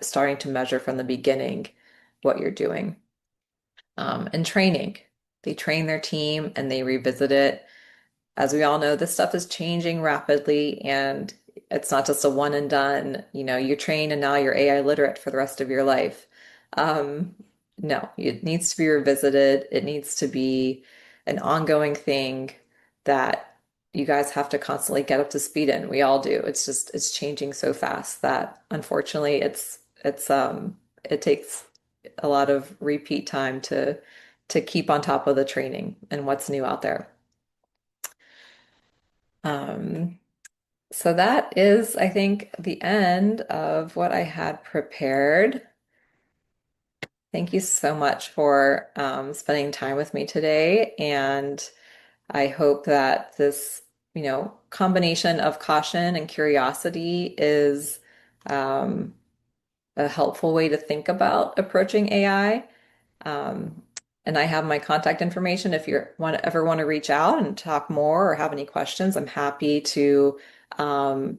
Speaker 2: starting to measure from the beginning what you're doing. And training. They train their team and they revisit it. As we all know, this stuff is changing rapidly and it's not just a one and done, you train and now you're AI literate for the rest of your life. Um, no, it needs to be revisited. It needs to be an ongoing thing that you guys have to constantly get up to speed in. We all do. It's changing so fast that unfortunately it takes a lot of repeat time to keep on top of the training and what's new out there. Um, so that is, I think, the end of what I had prepared. Thank you so much for spending time with me today. And I hope that this, combination of caution and curiosity is um, a helpful way to think about approaching AI. Um, and I have my contact information if you ever want to reach out and talk more or have any questions. I'm happy to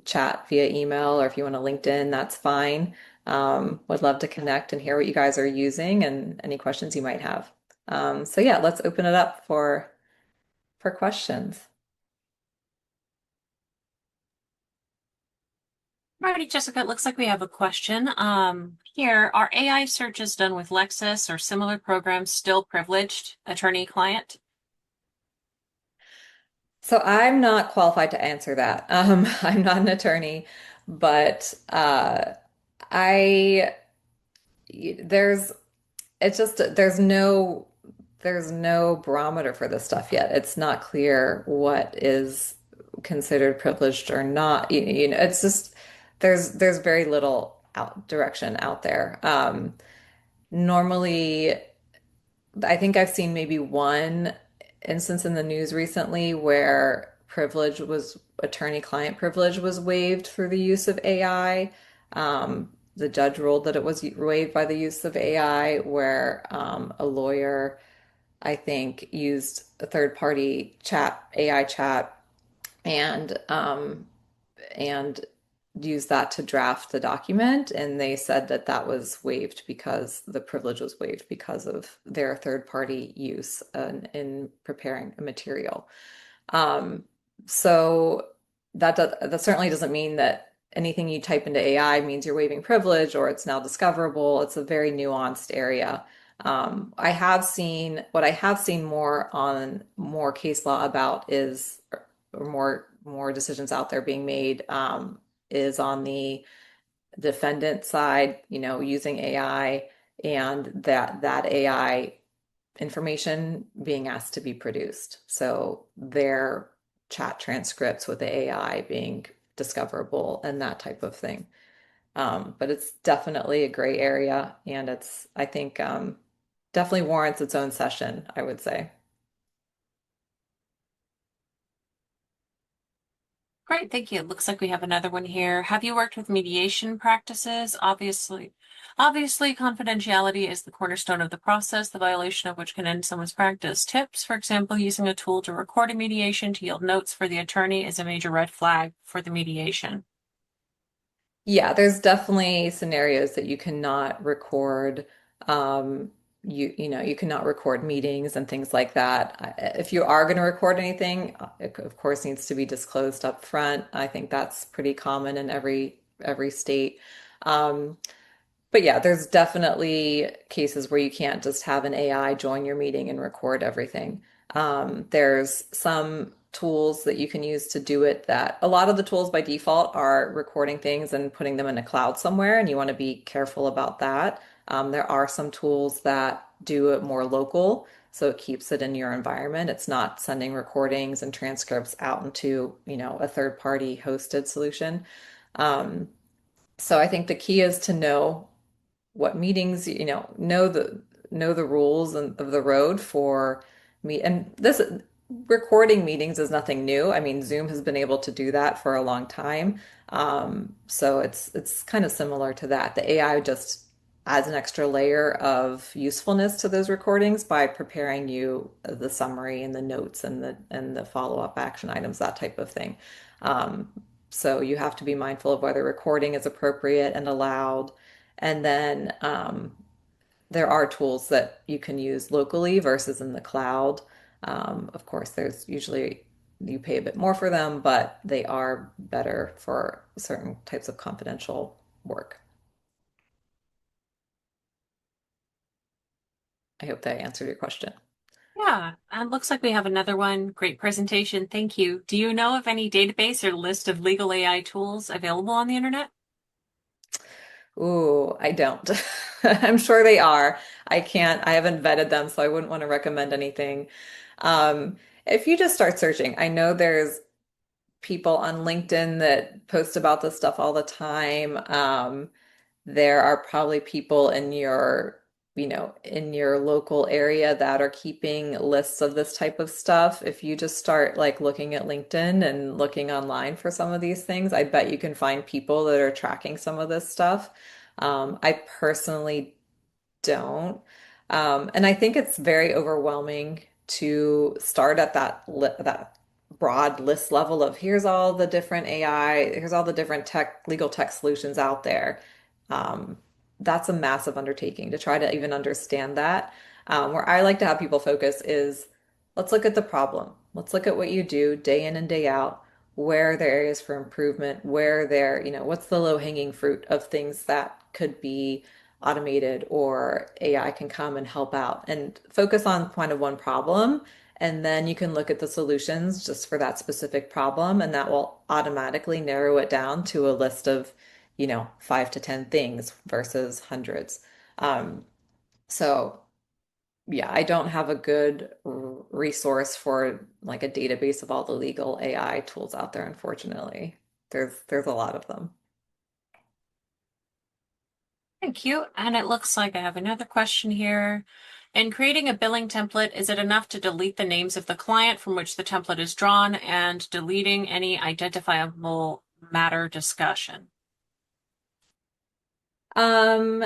Speaker 2: chat via email, or if you want to LinkedIn, that's fine. Would love to connect and hear what you guys are using and any questions you might have. So yeah, let's open it up for questions.
Speaker 3: Alrighty, Jessica, it looks like we have a question. Here, are AI searches done with Lexis or similar programs still privileged, attorney-client?
Speaker 2: So I'm not qualified to answer that. I'm not an attorney, but I there's it's just there's no barometer for this stuff yet. It's not clear what is considered privileged or not. It's just there's very little direction out there. Normally, I think I've seen maybe one instance in the news recently where attorney-client privilege was waived through the use of AI. The judge ruled that it was waived by the use of AI, where a lawyer, I think, used a third-party AI chat, and and use that to draft the document. And they said that that was waived because the privilege was waived because of their third party use in preparing a material. Um, so that certainly doesn't mean that anything you type into AI means you're waiving privilege or it's now discoverable. It's a very nuanced area. What I have seen more case law about is, or more decisions out there being made, is on the defendant side, using AI, and that AI information being asked to be produced. So their chat transcripts with the AI being discoverable and that type of thing. But it's definitely a gray area, and I think, definitely warrants its own session, I would say.
Speaker 3: Great, thank you. It looks like we have another one here. Have you worked with mediation practices? Obviously, confidentiality is the cornerstone of the process, the violation of which can end someone's practice. Tips, for example, using a tool to record a mediation to yield notes for the attorney is a major red flag for the mediation.
Speaker 2: Yeah, there's definitely scenarios that you cannot record. You cannot record meetings and things like that. If you are going to record anything, it of course needs to be disclosed up front. I think that's pretty common in every state. Um, but yeah, there's definitely cases where you can't just have an AI join your meeting and record everything. There's some tools that you can use to do it, that a lot of the tools by default are recording things and putting them in a cloud somewhere, and you want to be careful about that. There are some tools that do it more local, so it keeps it in your environment. It's not sending recordings and transcripts out into, a third party hosted solution. Um, so I think the key is to know what meetings, know the rules of the road for me. And this recording meetings is nothing new. I mean, Zoom has been able to do that for a long time. So it's kind of similar to that. The AI just adds an extra layer of usefulness to those recordings by preparing you the summary and the notes and the follow-up action items, that type of thing. Um, so you have to be mindful of whether recording is appropriate and allowed. And then there are tools that you can use locally versus in the cloud. Of course, there's usually you pay a bit more for them, but they are better for certain types of confidential work. I hope that answered your question.
Speaker 3: Yeah, looks like we have another one. Great presentation. Thank you. Do you know of any database or list of legal AI tools available on the internet?
Speaker 2: Ooh, I don't. I'm sure they are. I haven't vetted them, so I wouldn't want to recommend anything. If you just start searching, I know there's people on LinkedIn that post about this stuff all the time. There are probably people in in your local area that are keeping lists of this type of stuff. If you just start like looking at LinkedIn and looking online for some of these things, I bet you can find people that are tracking some of this stuff. I personally don't. And I think it's very overwhelming to start at that broad list level of here's all the different AI, here's all the different legal tech solutions out there. Um, that's a massive undertaking to try to even understand that. Where I like to have people focus is let's look at the problem. Let's look at what you do day in and day out. Where are there areas for improvement? Where there, what's the low-hanging fruit of things that could be automated or AI can come and help out and focus on kind of one problem. And then you can look at the solutions just for that specific problem, and that will automatically narrow it down to a list of, 5 to 10 things versus hundreds. Um, so yeah, I don't have a good resource for like a database of all the legal AI tools out there, unfortunately. There's a lot of them.
Speaker 3: Thank you. And it looks like I have another question here. In creating a billing template, is it enough to delete the names of the client from which the template is drawn and deleting any identifiable matter discussion?
Speaker 2: Um,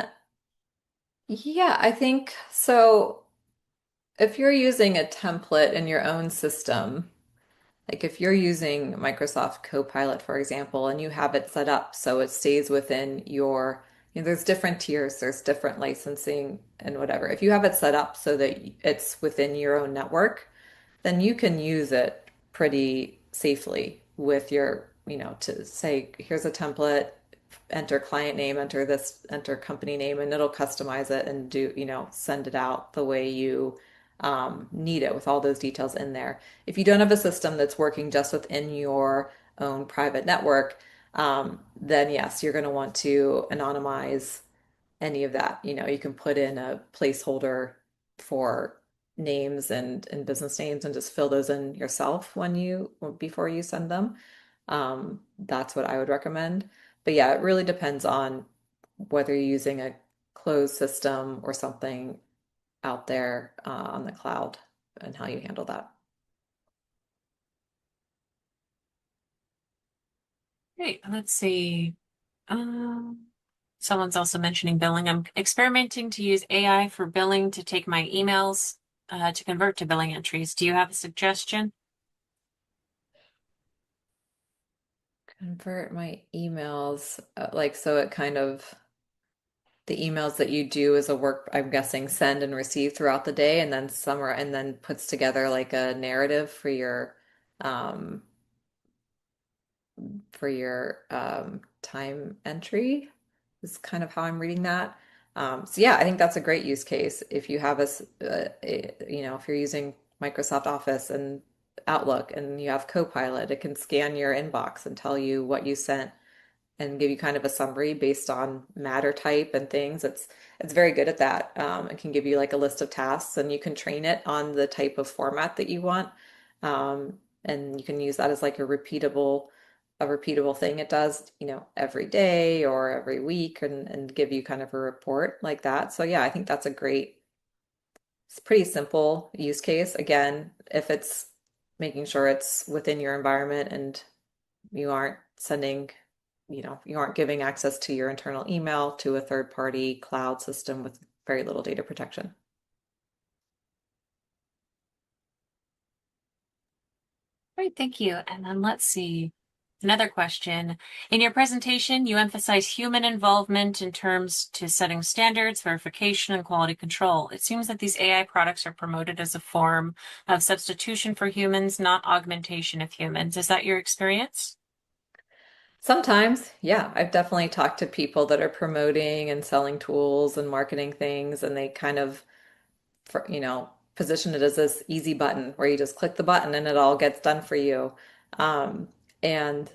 Speaker 2: yeah, I think so. If you're using a template in your own system, like if you're using Microsoft Copilot, for example, and you have it set up so it stays within there's different tiers, there's different licensing and whatever. If you have it set up so that it's within your own network, then you can use it pretty safely with to say, here's a template, enter client name, enter company name, and it'll customize it and send it out the way you need it with all those details in there. If you don't have a system that's working just within your own private network, then yes, you're going to want to anonymize any of that. You can put in a placeholder for names and business names and just fill those in yourself before you send them. That's what I would recommend. But yeah, it really depends on whether you're using a closed system or something out there on the cloud and how you handle that.
Speaker 3: Great. Let's see. Um, Someone's also mentioning billing. I'm experimenting to use AI for billing to take my emails to convert to billing entries. Do you have a suggestion?
Speaker 2: Convert my emails, like so it kind of the emails that you do as a work, I'm guessing, send and receive throughout the day, and then and then puts together like a narrative um for your time entry is kind of how I'm reading that. So yeah, I think that's a great use case. If you have if you're using Microsoft Office and Outlook and you have Copilot, it can scan your inbox and tell you what you sent and give you kind of a summary based on matter type and things. It's very good at that. It can give you like a list of tasks and you can train it on the type of format that you want. And you can use that as like a repeatable thing it does, every day or every week and give you kind of a report like that. So yeah, I think that's it's pretty simple use case. Again, if it's making sure it's within your environment and you aren't sending, you aren't giving access to your internal email to a third party cloud system with very little data protection.
Speaker 3: Great, thank you. And then let's see. Another question. In your presentation, you emphasize human involvement in terms to setting standards, verification, and quality control. It seems that these AI products are promoted as a form of substitution for humans, not augmentation of humans. Is that your experience?
Speaker 2: Sometimes, yeah, I've definitely talked to people that are promoting and selling tools and marketing things, and they kind of position it as this easy button where you just click the button and it all gets done for you. And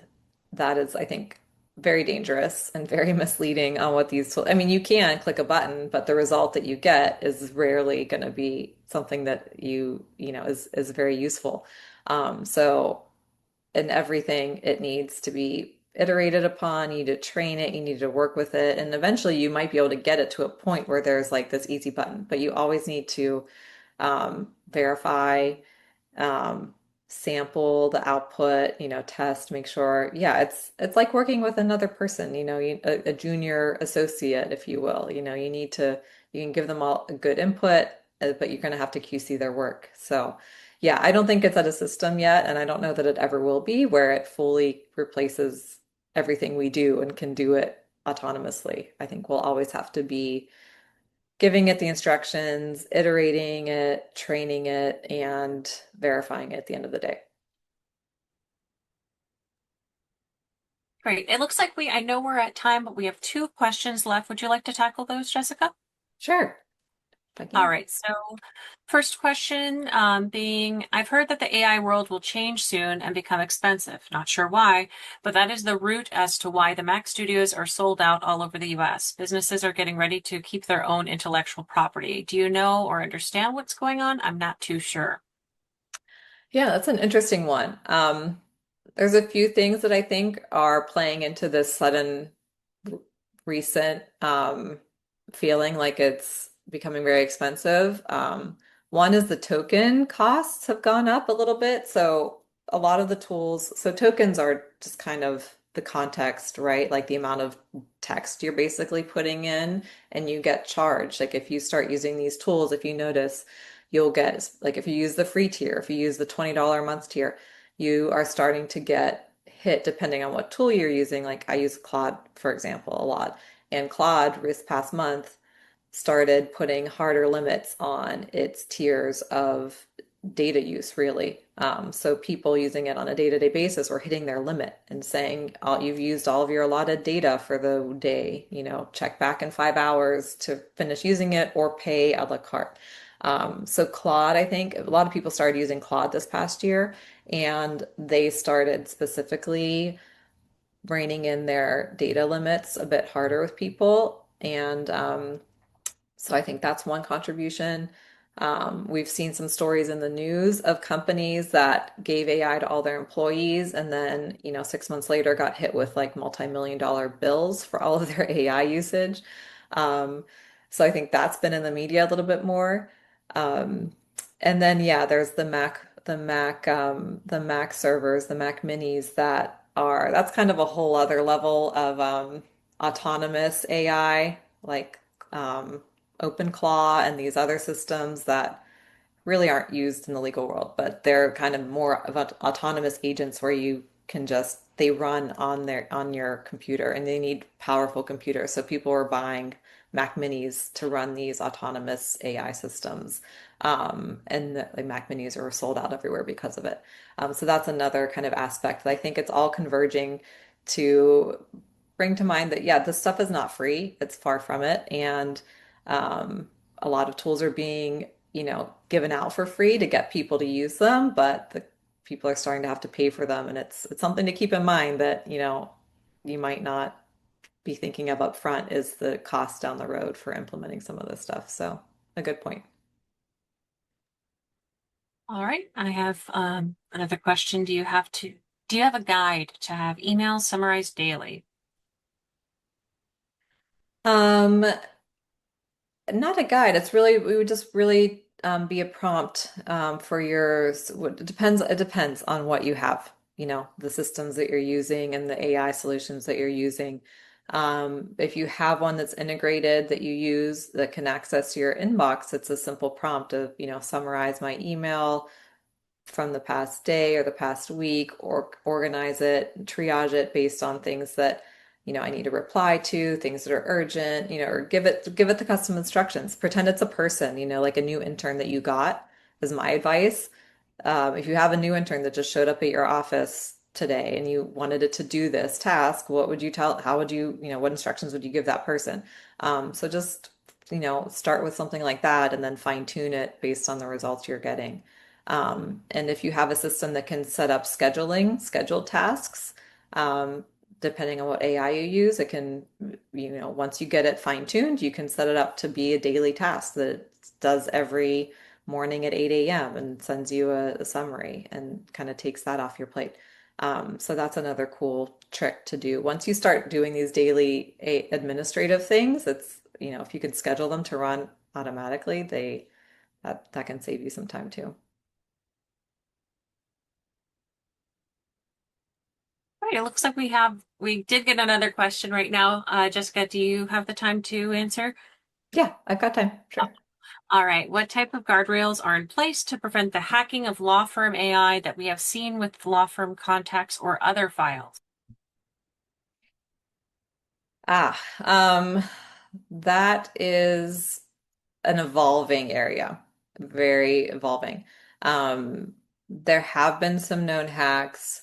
Speaker 2: that is, I think, very dangerous and very misleading on what these tools. I mean, you can click a button, but the result that you get is rarely going to be something that is very useful. So and everything, it needs to be iterated upon. You need to train it, you need to work with it, and eventually you might be able to get it to a point where there's like this easy button, but you always need to verify, um, sample the output, test, make sure. Yeah, it's like working with another person, a junior associate, if you will. You can give them all a good input, but you're going to have to QC their work. So, yeah, I don't think it's at a system yet, and I don't know that it ever will be where it fully replaces everything we do and can do it autonomously. I think we'll always have to be giving it the instructions, iterating it, training it, and verifying it at the end of the day.
Speaker 3: Great. It looks like I know we're at time, but we have two questions left. Would you like to tackle those, Jessica?
Speaker 2: Sure, if I
Speaker 3: All
Speaker 2: can.
Speaker 3: right. So, first question being, I've heard that the AI world will change soon and become expensive. Not sure why, but that is the root as to why the Mac studios are sold out all over the US. Businesses are getting ready to keep their own intellectual property. Do you know or understand what's going on? I'm not too sure.
Speaker 2: Yeah, that's an interesting one. There's a few things that I think are playing into this sudden recent feeling like it's becoming very expensive. One is the token costs have gone up a little bit. So a lot of the tools, so tokens are just kind of the context, right? Like the amount of text you're basically putting in and you get charged. Like if you start using these tools, if you notice, you'll get, like if you use the free tier, if you use the $20 a month tier, you are starting to get hit depending on what tool you're using. Like I use Claude, for example, a lot. And Claude this past month started putting harder limits on its tiers of data use, really. So people using it on a day-to-day basis were hitting their limit and saying, oh, you've used all of your allotted data for the day, check back in 5 hours to finish using it or pay a la carte. So Claude, I think a lot of people started using Claude this past year, and they started specifically reining in their data limits a bit harder with people. And so I think that's one contribution. We've seen some stories in the news of companies that gave AI to all their employees and then, 6 months later got hit with like multi-million-dollar bills for all of their AI usage. Um, so I think that's been in the media a little bit more. Um, and then yeah, there's the Mac servers, the Mac minis that's kind of a whole other level of autonomous AI, like um, OpenClaw and these other systems that really aren't used in the legal world, but they're kind of more of autonomous agents where you can just they run on your computer and they need powerful computers. So people are buying Mac Minis to run these autonomous AI systems. And the Mac Minis are sold out everywhere because of it. So that's another kind of aspect that I think it's all converging to bring to mind that, yeah, this stuff is not free. It's far from it. And um, a lot of tools are being, given out for free to get people to use them, but the people are starting to have to pay for them. And it's something to keep in mind that, you might not be thinking of up front is the cost down the road for implementing some of this stuff. So a good point.
Speaker 3: All right. I have another question. Do you have a guide to have emails summarized daily?
Speaker 2: Um, Not a guide. We would just really be a prompt for it depends on what you have, the systems that you're using and the AI solutions that you're using. If you have one that's integrated that you use that can access your inbox, it's a simple prompt of, summarize my email from the past day or the past week, or organize it, triage it based on things that, I need to reply to, things that are urgent, or give it the custom instructions. Pretend it's a person, like a new intern that you got is my advice. If you have a new intern that just showed up at your office today and you wanted it to do this task, what would you tell, how would you, what instructions would you give that person? So just, start with something like that and then fine tune it based on the results you're getting. And if you have a system that can set up scheduled tasks, um, depending on what AI you use, it can, once you get it fine tuned, you can set it up to be a daily task that it does every morning at 8 a.m. and sends you a summary and kind of takes that off your plate. So that's another cool trick to do. Once you start doing these daily administrative things, it's, if you can schedule them to run automatically, that can save you some time too.
Speaker 3: All right, it looks like we did get another question right now. Jessica, do you have the time to answer?
Speaker 2: Yeah, I've got time. Sure.
Speaker 3: All right. What type of guardrails are in place to prevent the hacking of law firm AI that we have seen with law firm contacts or other files?
Speaker 2: Ah, um, that is an evolving area, very evolving. There have been some known hacks.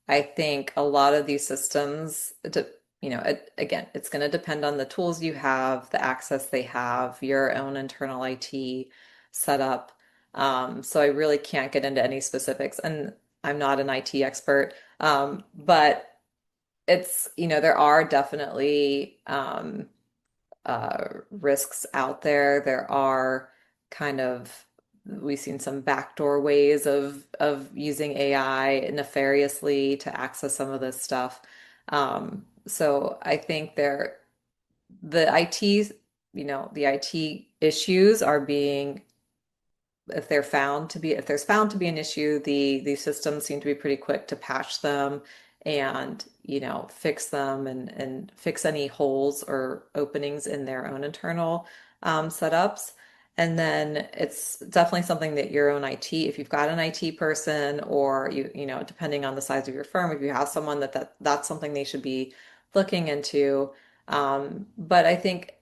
Speaker 2: I think a lot of these systems, again, it's going to depend on the tools you have, the access they have, your own internal IT setup. So I really can't get into any specifics, and I'm not an IT expert. But there are definitely risks out there. There are we've seen some backdoor ways of using AI nefariously to access some of this stuff. So I think the IT, the IT issues are being if there's found to be an issue, these systems seem to be pretty quick to patch them and fix them and fix any holes or openings in their own internal setups. And then it's definitely something that your own IT, if you've got an IT person, or depending on the size of your firm, if you have someone that's something they should be looking into. But I think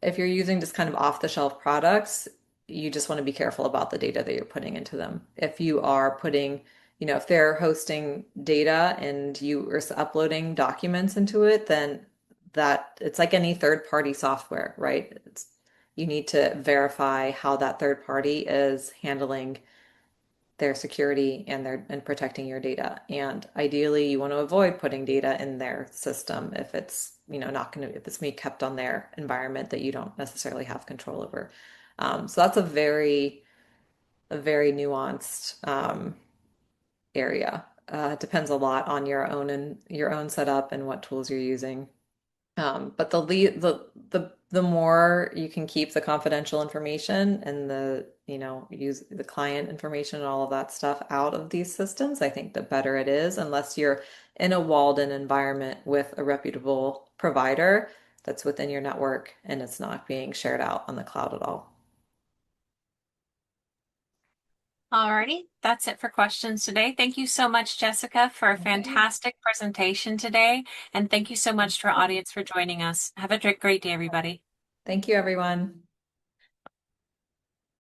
Speaker 2: if you're using just kind of off the shelf products, you just want to be careful about the data that you're putting into them. If you are putting, if they're hosting data and you are uploading documents into it, then that it's like any third party software, right? You need to verify how that third party is handling their security and protecting your data. And ideally, you want to avoid putting data in their system if it's not going to if it's being kept on their environment that you don't necessarily have control over. So that's a very nuanced area. It depends a lot on your own setup and what tools you're using. But the more you can keep the confidential information and use the client information and all of that stuff out of these systems, I think the better it is, unless you're in a walled-in environment with a reputable provider that's within your network and it's not being shared out on the cloud at all.
Speaker 3: Alrighty, that's it for questions today. Thank you so much, Jessica, for a
Speaker 2: Okay.
Speaker 3: fantastic presentation today. And thank you so much to our audience for joining us. Have a great day, everybody.
Speaker 2: Thank you, everyone.